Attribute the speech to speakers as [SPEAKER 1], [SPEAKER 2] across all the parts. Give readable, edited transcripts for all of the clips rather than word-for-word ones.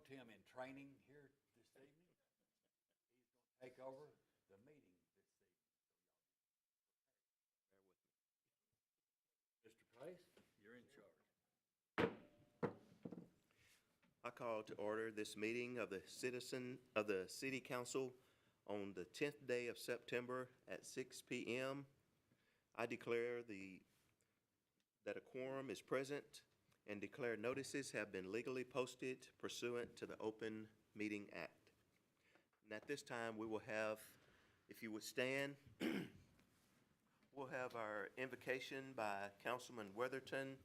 [SPEAKER 1] Tim in training here this evening. He's going to take over the meeting this evening. So y'all just bear with me. Mr. Price, you're in charge.
[SPEAKER 2] I call to order this meeting of the City Council on the 10th day of September at 6 p.m. I declare that a quorum is present and declare notices have been legally posted pursuant to the Open Meeting Act. And at this time, we will have, if you would stand, we'll have our invocation by Councilman Weatherton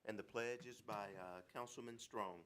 [SPEAKER 2] and the pledges by Councilman Strong.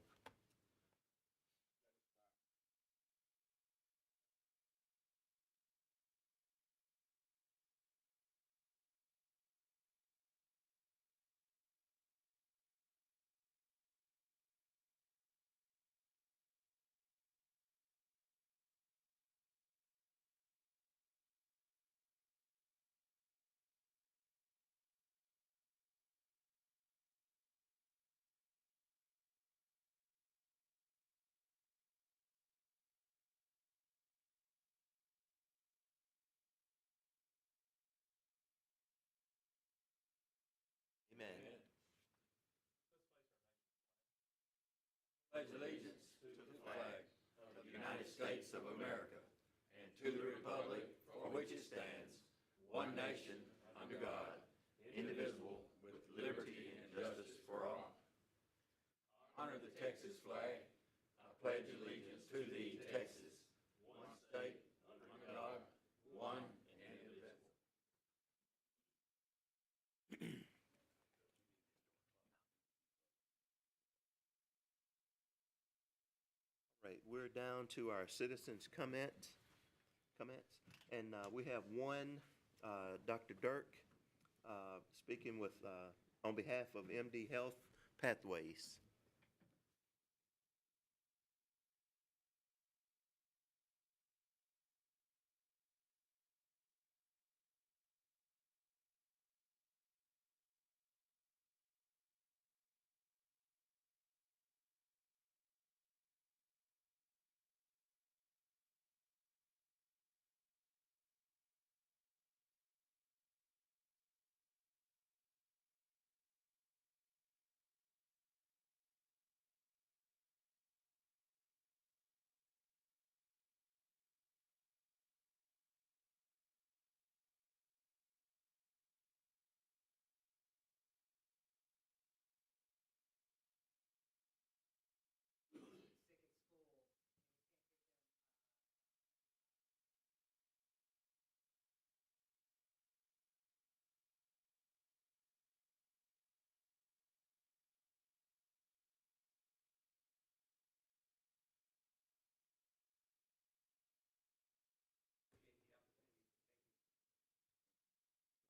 [SPEAKER 2] Amen.
[SPEAKER 1] Pledge allegiance to the flag of the United States of America and to the republic for which it stands, one nation, under God, indivisible, with liberty and justice for all. Honor the Texas flag. I pledge allegiance to thee, Texas, one state, under God, one and indivisible.
[SPEAKER 2] Right, we're down to our citizens' comments, and we have one, Dr. Dirk, speaking with, on behalf of MD Health Pathways.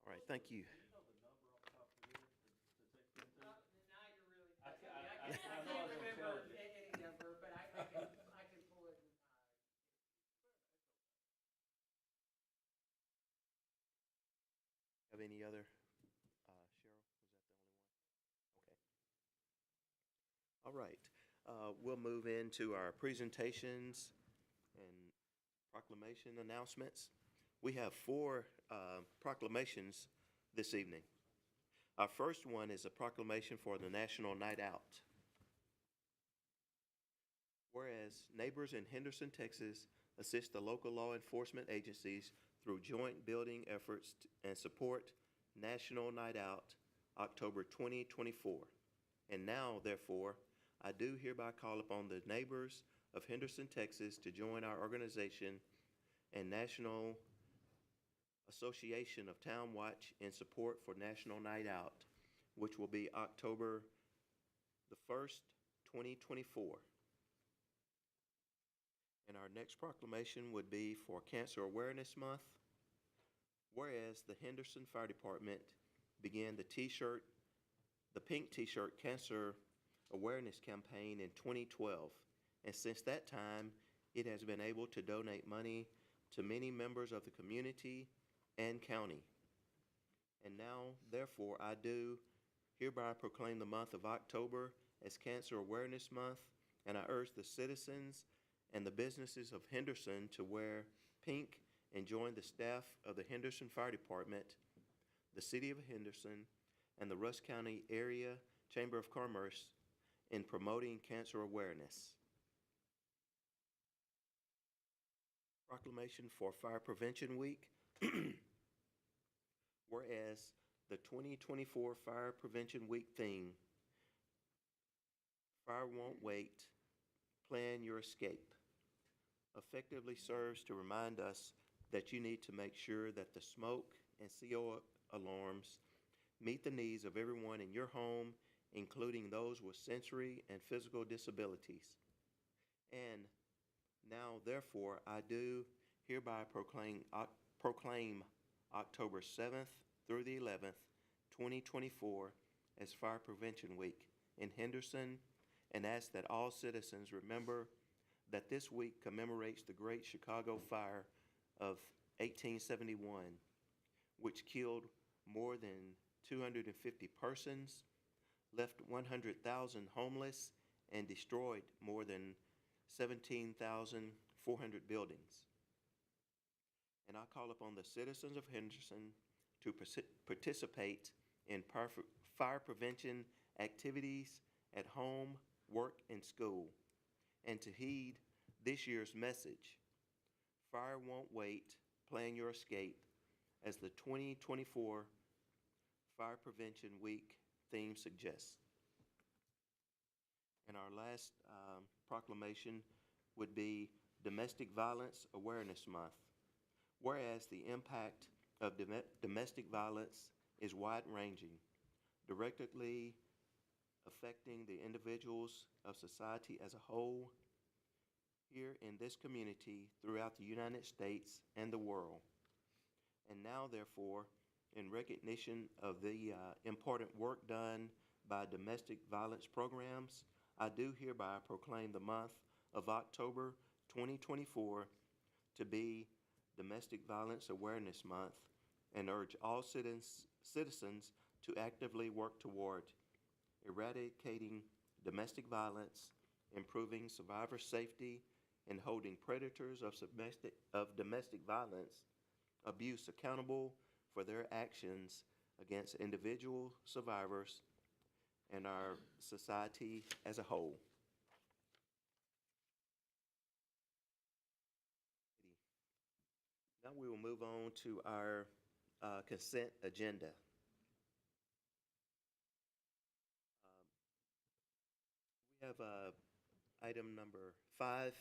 [SPEAKER 2] All right, thank you.
[SPEAKER 3] I can't remember any number, but I can pull it.
[SPEAKER 2] Have any other, Cheryl, was that the only one? Okay. All right, we'll move into our presentations and proclamation announcements. We have four proclamations this evening. Our first one is a proclamation for the National Night Out. Whereas neighbors in Henderson, Texas assist the local law enforcement agencies through joint building efforts and support National Night Out, October 2024. And now, therefore, I do hereby call upon the neighbors of Henderson, Texas to join our organization and National Association of Town Watch in support for National Night Out, which will be October the 1st, 2024. And our next proclamation would be for Cancer Awareness Month. Whereas the Henderson Fire Department began the pink t-shirt cancer awareness campaign in 2012. And since that time, it has been able to donate money to many members of the community and county. And now, therefore, I do hereby proclaim the month of October as Cancer Awareness Month and I urge the citizens and the businesses of Henderson to wear pink and join the staff of the Henderson Fire Department, the City of Henderson, and the Rusk County Area Chamber of Commerce in promoting cancer awareness. Proclamation for Fire Prevention Week. Whereas the 2024 Fire Prevention Week theme, Fire Won't Wait, Plan Your Escape, effectively serves to remind us that you need to make sure that the smoke and CO alarms meet the needs of everyone in your home, including those with sensory and physical disabilities. And now, therefore, I do hereby proclaim October 7th through the 11th, 2024 as Fire Prevention Week in Henderson, and ask that all citizens remember that this week commemorates the Great Chicago Fire of 1871, which killed more than 250 persons, left 100,000 homeless, and destroyed more than 17,400 buildings. And I call upon the citizens of Henderson to participate in fire prevention activities at home, work, and school, and to heed this year's message, Fire Won't Wait, Plan Your Escape, as the 2024 Fire Prevention Week theme suggests. And our last proclamation would be Domestic Violence Awareness Month. Whereas the impact of domestic violence is wide-ranging, directly affecting the individuals of society as a whole, here in this community, throughout the United States and the world. And now, therefore, in recognition of the important work done by domestic violence programs, I do hereby proclaim the month of October 2024 to be Domestic Violence Awareness Month, and urge all citizens to actively work toward eradicating domestic violence, improving survivor safety, and holding predators of domestic violence abuse accountable for their actions against individual survivors and our society as a whole. Now we will move on to our consent agenda. We have item number 5,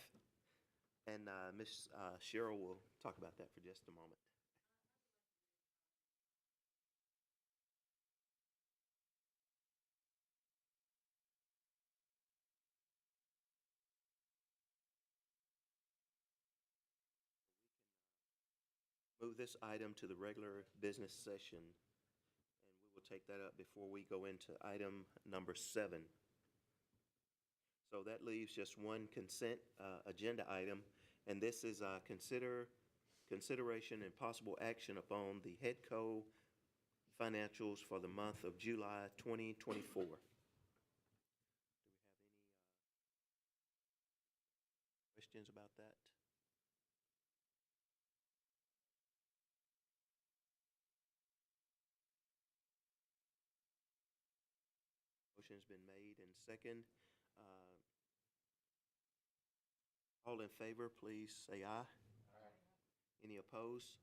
[SPEAKER 2] and Ms. Cheryl will talk about that for just a moment. Move this item to the regular business session, and we will take that up before we go into item number 7. So that leaves just one consent agenda item, and this is consideration and possible action upon the HEDCO financials for the month of July 2024. Do we have any questions about that? Motion's been made and second. All in favor, please say aye.
[SPEAKER 1] Aye.
[SPEAKER 2] Any opposed?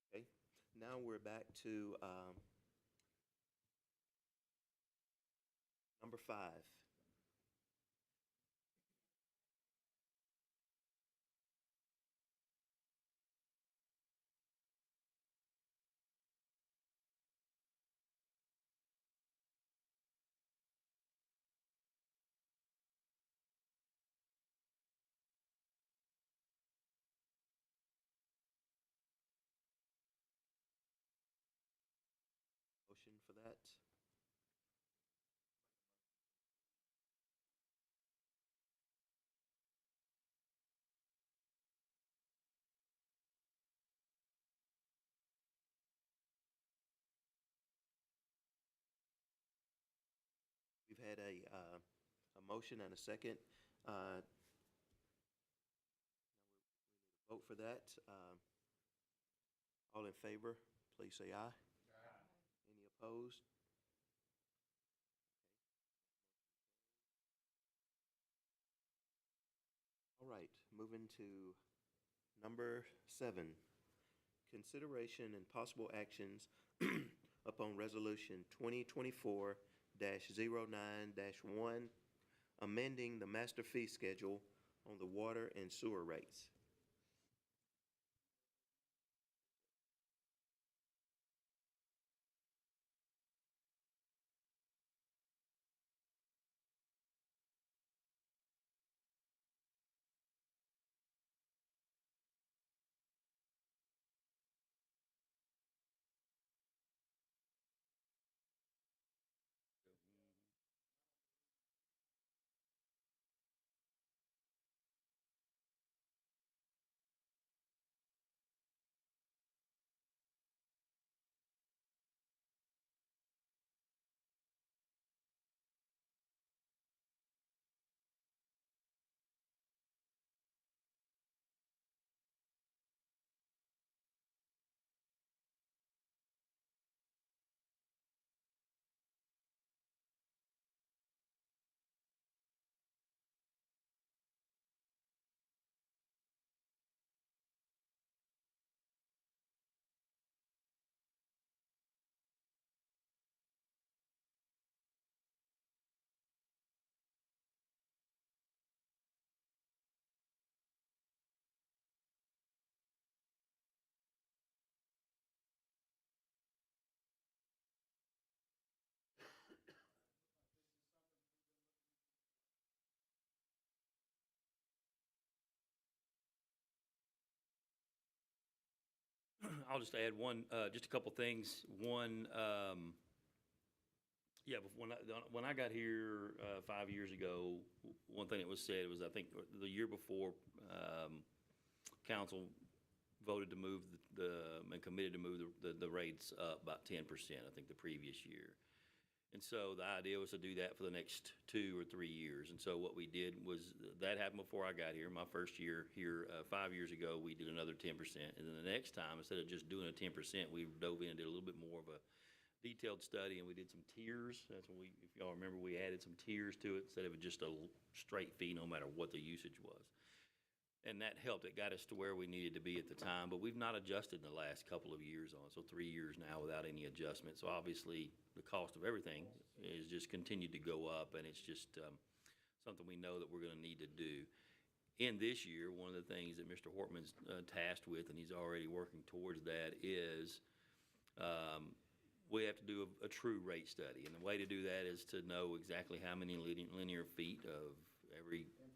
[SPEAKER 2] Okay, that motion carries. Okay, now we're back to number 5. Motion for that? had a motion and a second. Vote for that. All in favor, please say aye. Aye. Any opposed? All right, moving to number 7. Consideration and possible actions upon Resolution 2024-09-1, amending the master fee schedule on the water and sewer rates.
[SPEAKER 4] I'll just add one, just a couple things. One, yeah, when I got here 5 years ago, one thing that was said was, I think the year before, council voted to move and committed to move the rates up about 10%, I think the previous year. And so the idea was to do that for the next 2 or 3 years. And so what we did was, that happened before I got here. My first year here, 5 years ago, we did another 10%. And then the next time, instead of just doing a 10%, we dove in and did a little bit more of a detailed study, and we did some tiers. That's when if y'all remember, we added some tiers to it instead of just a straight fee, no matter what the usage was. And that helped. It got us to where we needed to be at the time, but we've not adjusted in the last couple of years on it. So 3 years now without any adjustment. So obviously the cost of everything is just continued to go up, and it's just something we know that we're going to need to do. In this year, one of the things that Mr. Hortman's tasked with, and he's already working towards that, is we have to do a true rate study. And the way to do that is to know exactly how many linear feet of everything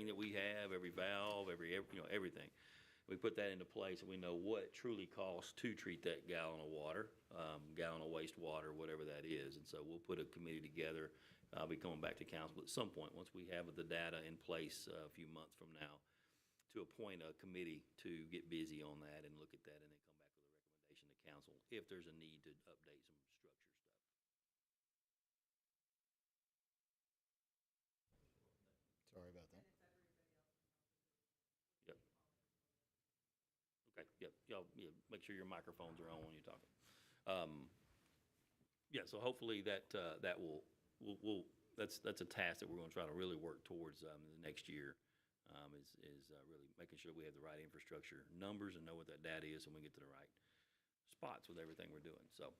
[SPEAKER 4] that we have, every valve, everything. We put that into place, and we know what it truly costs to treat that gallon of water, gallon of wastewater, whatever that is. And so we'll put a committee together. I'll be coming back to council at some point, once we have the data in place a few months from now, to appoint a committee to get busy on that and look at that, and then come back with a recommendation to council if there's a need to update some structure stuff.
[SPEAKER 5] Sorry about that.
[SPEAKER 4] Yep. Okay, yep, y'all, yeah, make sure your microphones are on when you're talking. Yeah, so hopefully that will that's a task that we're gonna try to really work towards in the next year, is really making sure we have the right infrastructure numbers and know what that data is, and we get to the right spots with everything we're doing. So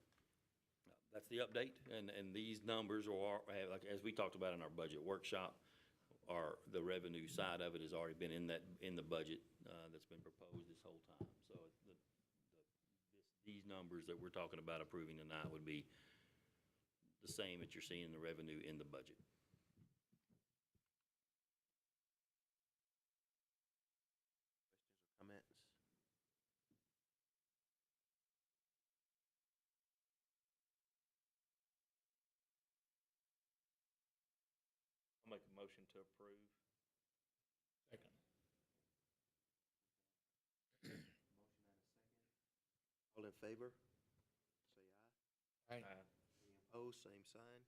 [SPEAKER 4] that's the update, and these numbers are, like, as we talked about in our budget workshop, the revenue side of it has already been in the budget that's been proposed this whole time. So these numbers that we're talking about approving tonight would be the same that you're seeing in the revenue in the budget.
[SPEAKER 2] Questions or comments?
[SPEAKER 4] I'll make a motion to approve.
[SPEAKER 5] Second.
[SPEAKER 2] Motion and a second. All in favor, say aye.
[SPEAKER 5] Aye.
[SPEAKER 2] Any opposed, same sign.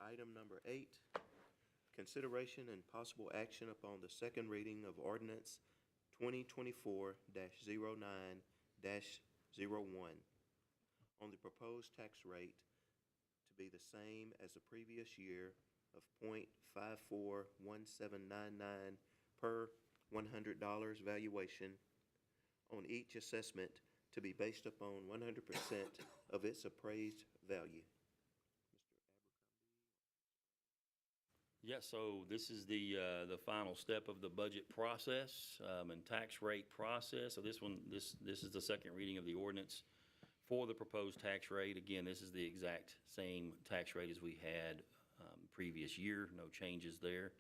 [SPEAKER 2] item number 8, consideration and possible action upon the second reading of ordinance 2024-09-01 on the proposed tax rate to be the same as the previous year of .541799 per $100 valuation on each assessment to be based upon 100% of its appraised value.
[SPEAKER 4] Yeah, so this is the final step of the budget process, and tax rate process. So this is the second reading of the ordinance for the proposed tax rate. Again, this is the exact same tax rate as we had, previous year, no changes there.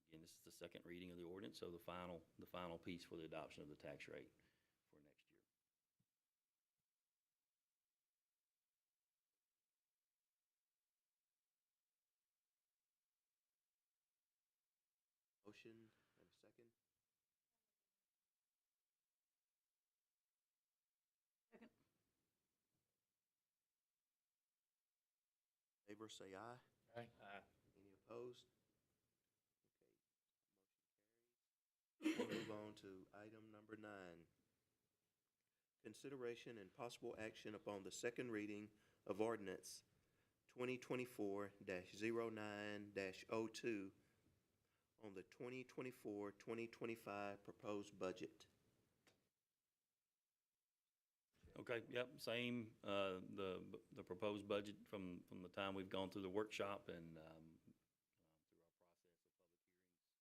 [SPEAKER 4] Again, this is the second reading of the ordinance, so the final piece for the adoption of the tax rate for next year.
[SPEAKER 2] Motion and a second.
[SPEAKER 3] Second.
[SPEAKER 2] Favor say aye.
[SPEAKER 5] Aye.
[SPEAKER 2] Any opposed? Okay, motion carries. We'll move on to item number 9. Consideration and possible action upon the second reading of ordinance 2024-09-02 on the 2024-2025 proposed budget.
[SPEAKER 4] Okay, yep, same, the proposed budget from the time we've gone through the workshop and, through our process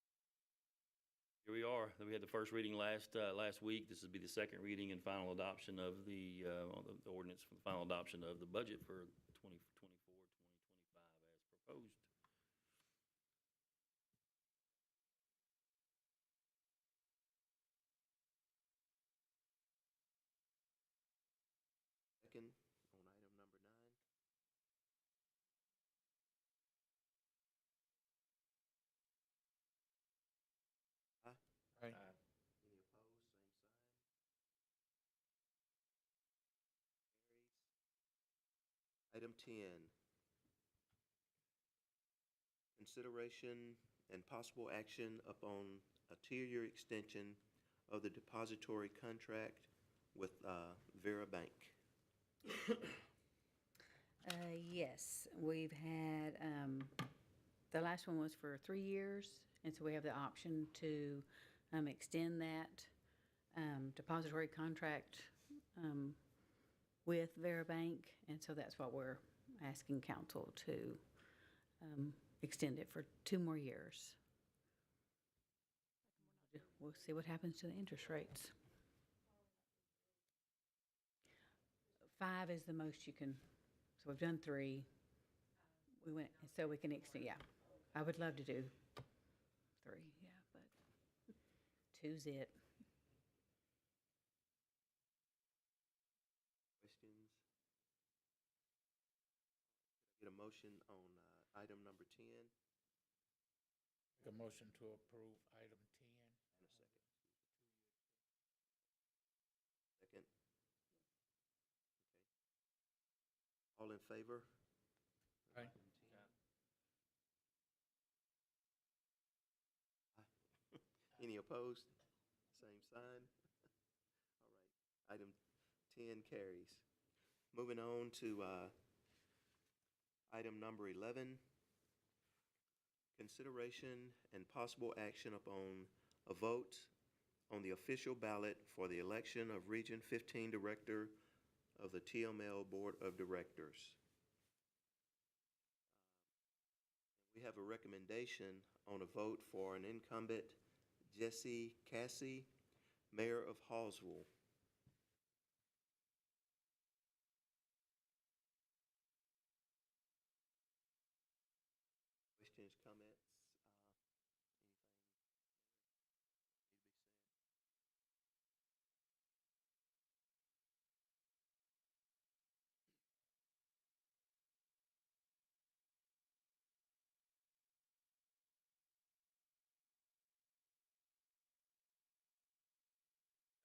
[SPEAKER 4] of public hearings. Here we are. We had the first reading last week. This would be the second reading and final adoption of the ordinance for the final adoption of the budget for 2024, 2025 as proposed.
[SPEAKER 2] Second on item number 9. Aye.
[SPEAKER 5] Aye.
[SPEAKER 2] Any opposed? Same sign. Carries. Item 10. Consideration and possible action upon a two-year extension of the depository contract with Vera Bank.
[SPEAKER 6] Yes, we've had, the last one was for 3 years, and so we have the option to extend that depository contract with Vera Bank, and so that's what we're asking council to extend it for 2 more years. We'll see what happens to the interest rates. 5 is the most you can, so we've done 3. We went, so we can extend, yeah. I would love to do 3, yeah, but 2's it.
[SPEAKER 2] Questions? Could I get a motion on item number 10?
[SPEAKER 5] Make a motion to approve item 10.
[SPEAKER 2] And a second, Second. Okay. All in favor?
[SPEAKER 5] Aye.
[SPEAKER 2] Aye. Any opposed? Same sign. All right. Item 10 carries. Moving on to item number 11. Consideration and possible action upon a vote on the official ballot for the election of Region 15 Director of the TML Board of Directors. We have a recommendation on a vote for an incumbent, Jesse Cassie, Mayor of Hallsville. Questions, comments?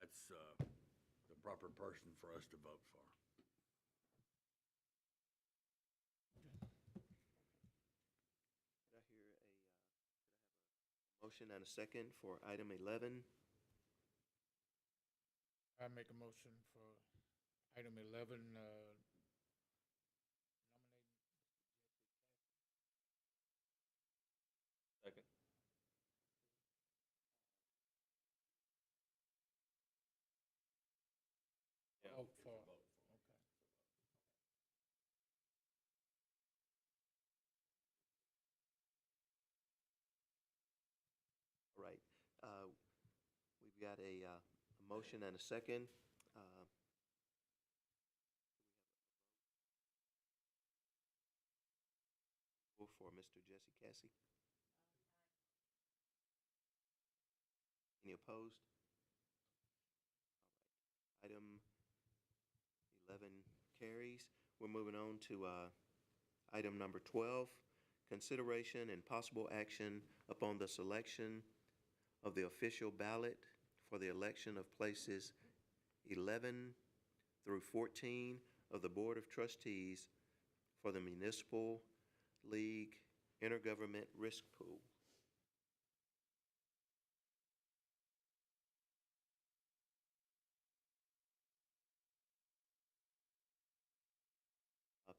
[SPEAKER 7] That's the proper person for us to vote for.
[SPEAKER 2] Motion and a second for item 11.
[SPEAKER 5] I make a motion for item 11, nominating
[SPEAKER 4] Second. Yeah.
[SPEAKER 5] vote for, okay.
[SPEAKER 2] All right. We've got a motion and a second. For Mr. Jesse Cassie. Any opposed? All right. Item 11 carries. We're moving on to item number 12, consideration and possible action upon the selection of the official ballot for the election of places 11 through 14 of the Board of Trustees for the Municipal League Intergovernment Risk Pool.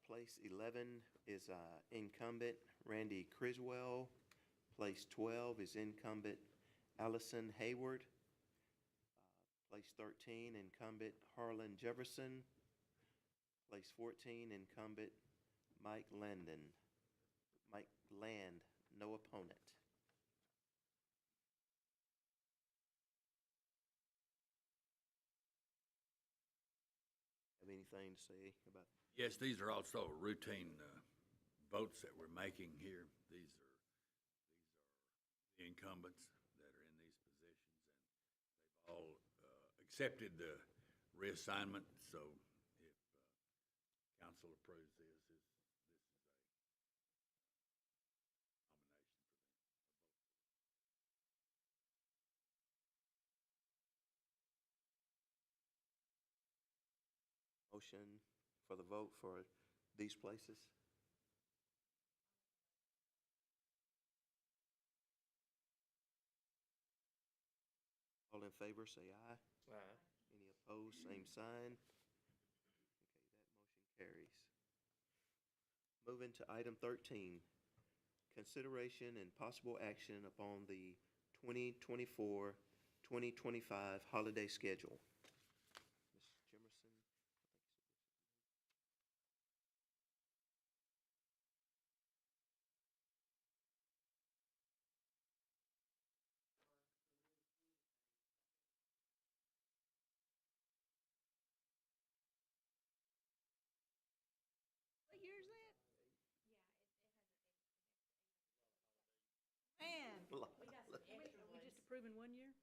[SPEAKER 2] Place 11 is incumbent Randy Criswell. Place 12 is incumbent Allison Hayward. Place 13, incumbent Harlan Jefferson. Place 14, incumbent Mike Land, no opponent. Have anything to say about?
[SPEAKER 7] Yes, these are also routine votes that we're making here. These are the incumbents that are in these positions, and they've all accepted the reassignment. So if council approves this is a nomination for them.
[SPEAKER 2] Motion for the vote for these places? All in favor, say aye.
[SPEAKER 1] Aye.
[SPEAKER 2] Any opposed, same sign. Okay, that motion carries. Moving to item 13, consideration and possible action upon the 2024-2025 holiday schedule. Ms. Jimerson,
[SPEAKER 6] What year is that? Man, we just approving 1 year?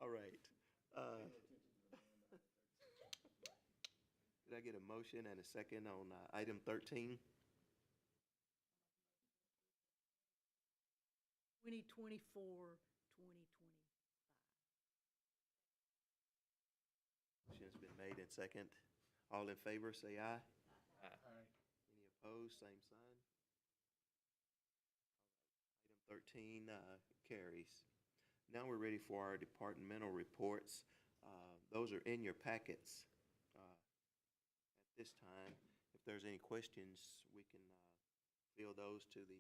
[SPEAKER 2] all right. Did I get a motion and a second on item 13?
[SPEAKER 6] 2024, 2025.
[SPEAKER 2] Motion's been made and second. All in favor, say aye.
[SPEAKER 5] Aye.
[SPEAKER 2] Any opposed, same sign. All right. Item 13 carries. Now we're ready for our departmental reports. Those are in your packets at this time. If there's any questions, we can field those to the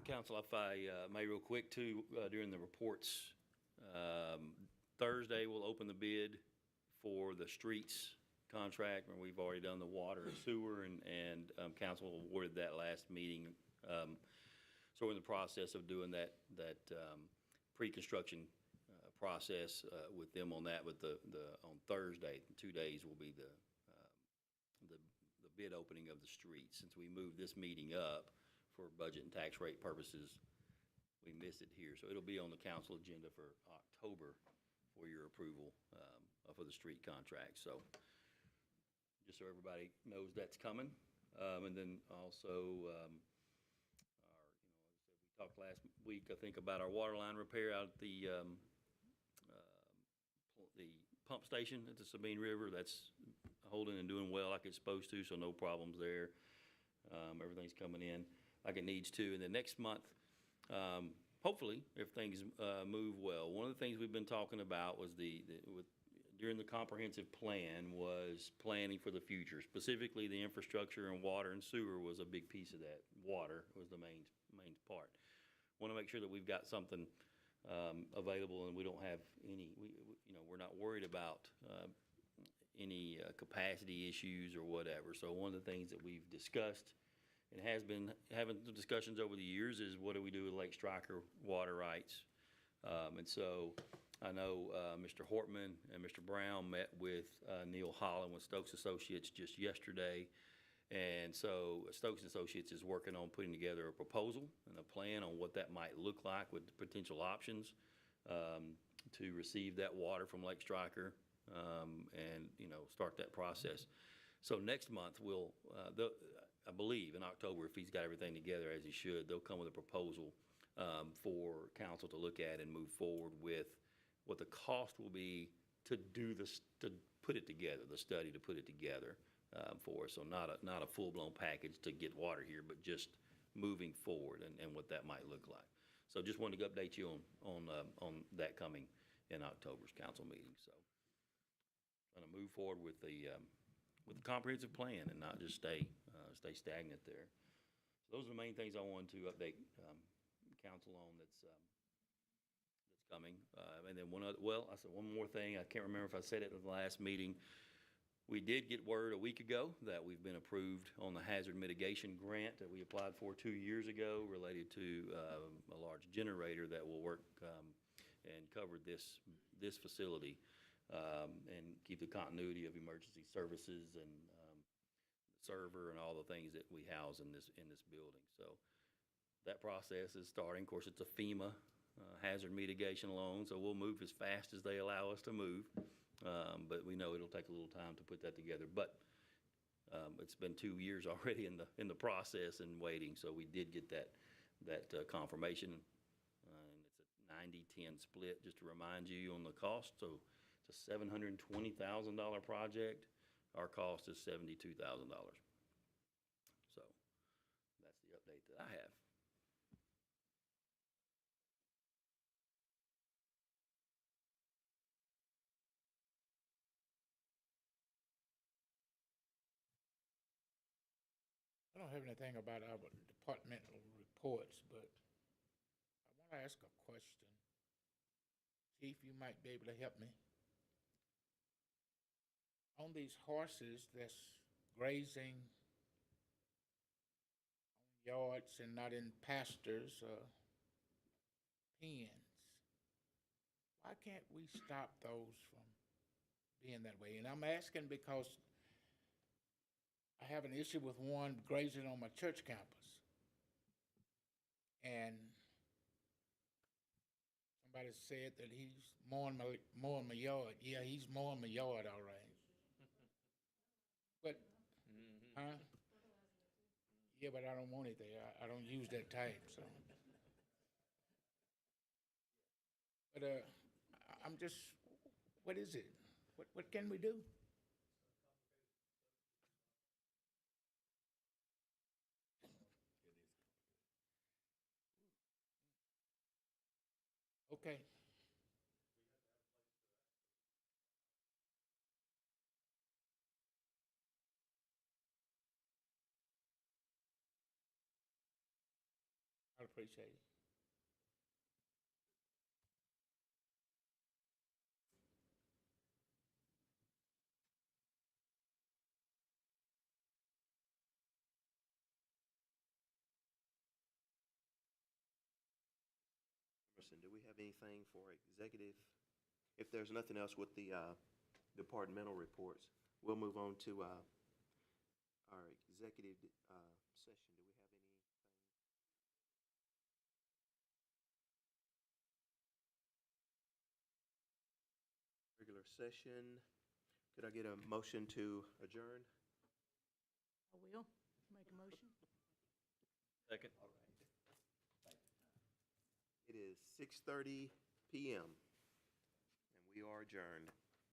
[SPEAKER 4] Council, if I may real quick too, during the reports, Thursday we'll open the bid for the streets contract, where we've already done the water and sewer, and council awarded that last meeting. So we're in the process of doing that pre-construction process with them on that, but on Thursday, 2 days, will be the bid opening of the streets. Since we moved this meeting up for budget and tax rate purposes, we missed it here. So it'll be on the council agenda for October for your approval for the street contract. So just so everybody knows that's coming. And then also, we talked last week, I think, about our water line repair out at the pump station at the Sabine River. That's holding and doing well like it's supposed to, so no problems there. Everything's coming in like it needs to. And then next month, hopefully, if things move well, one of the things we've been talking about was during the comprehensive plan was planning for the future. Specifically, the infrastructure and water and sewer was a big piece of that. Water was the main part. Want to make sure that we've got something available and we don't have any, we're not worried about any capacity issues or whatever. So one of the things that we've discussed and has been having the discussions over the years is what do we do with Lake Striker water rights? And so I know Mr. Hortman and Mr. Brown met with Neil Holland with Stokes Associates just yesterday. And so Stokes Associates is working on putting together a proposal and a plan on what that might look like with potential options to receive that water from Lake Striker and, start that process. So next month, I believe in October, if he's got everything together as he should, they'll come with a proposal for council to look at and move forward with what the cost will be to do this, to put it together, the study to put it together for us. So not a full-blown package to get water here, but just moving forward and what that might look like. So just wanted to update you on that coming in October's council meeting. So going to move forward with the comprehensive plan and not just stay stagnant there. So those are the main things I wanted to update council on that's coming. And then I said one more thing. I can't remember if I said it at the last meeting. We did get word a week ago that we've been approved on the hazard mitigation grant that we applied for 2 years ago related to a large generator that will work and cover this facility and keep the continuity of emergency services and server and all the things that we house in this building. So that process is starting. Of course, it's a FEMA hazard mitigation loan, so we'll move as fast as they allow us to move. But we know it'll take a little time to put that together. But it's been 2 years already in the process and waiting, so we did get that confirmation. And it's a 90-10 split, just to remind you on the cost. So it's a $720,000 project. Our cost is $72,000. So that's the update that I have.
[SPEAKER 5] I don't have anything about our departmental reports, but I want to ask a question. Chief, you might be able to help me. On these horses that's grazing on yards and not in pastures or pens, why can't we stop those from being that way? And I'm asking because I have an issue with one grazing on my church campus. And somebody said that he's mowing my yard. Yeah, he's mowing my yard, all right. But, huh? Yeah, but I don't want it there. I don't use that type, so. But I'm just, what is it? What can we do? Okay. I appreciate it.
[SPEAKER 2] Henderson, do we have anything for executive? If there's nothing else with the departmental reports, we'll move on to our executive session. Do we have anything? Regular session. Could I get a motion to adjourn?
[SPEAKER 6] I will make a motion.
[SPEAKER 4] Second.
[SPEAKER 2] All right. 6:30 PM. And we are adjourned.